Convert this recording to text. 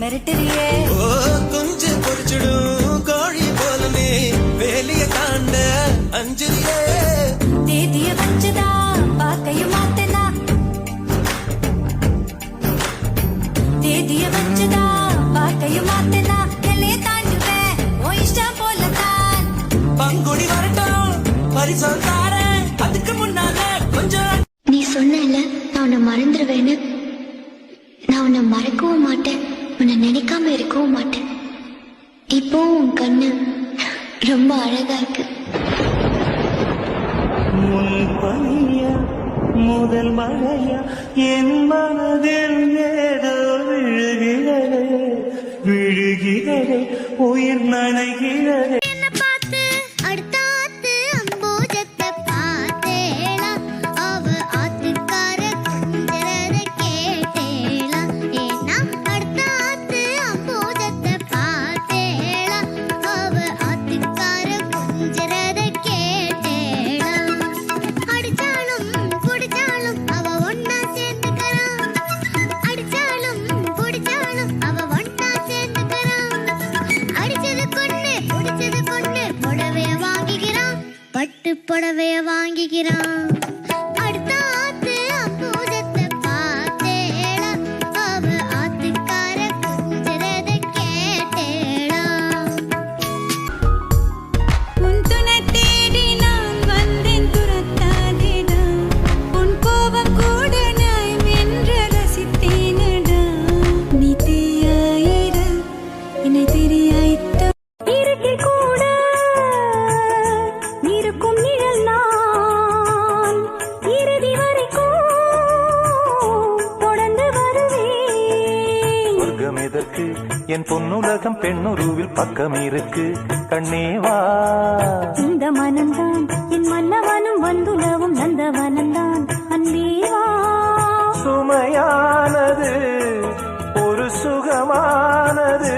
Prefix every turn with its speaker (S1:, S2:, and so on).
S1: மிரட்டுறியே
S2: கொஞ்சம் பொறிச்சிடும் கோழி போலனே வேலிய தாண்ட அஞ்சுறியே
S1: தேதிய வச்சுதா பாக்கையும் மாத்தனா தேதிய வச்சுதா பாக்கையும் மாத்தனா எல்லைய தாண்டுவேன் உன் இஷ்டம் போலதான்
S2: பங்குடி வரட்டும் பரிசம் தாரேன் அதுக்கு முன்னால கொஞ்சம்
S3: நீ சொன்னல நான் உன்னை மறந்துடுவேன்னு. நான் உன்னை மறக்கவும் மாட்டேன், உன்னை நினைக்காம இருக்கவும் மாட்டேன். இப்போ உன் கண்ணு ரொம்ப அழகா இருக்கு.
S4: முதல் மழையா என் மனதில் ஏதோ விழுகிறதே விழுகிறதே உயிர் நனைகிறதே.
S3: புடவைய வாங்கிக்கிறான். அடுத்த ஆத்து அம்பூஜத்தை பார்த்தேளா, அவ ஆத்துக்கார குஞ்சரத கேட்டேளா.
S1: உன் துணை தேடி நான் வந்தேன் துரத்தாதேடா, உன் கோபம் கூட நான் என்று ரசித்தேனடா. நீ தீயாயிர என்னை தெரியாய்த்த இருக்கை கூட இருக்கும் நிழல் நான் இறுதி வரைக்கும் தொடர்ந்து வருவேன்.
S4: சொர்க்கம் எதற்கு என் பொன்னுலகம் பெண்ணுருவில் பக்கம் இருக்கு கண்ணேவா.
S1: இந்த மனம்தான் என் மன்னவனும் வந்துலவும் நந்தவனந்தான் அன்பேவா.
S4: சுமையானது ஒரு சுகமானது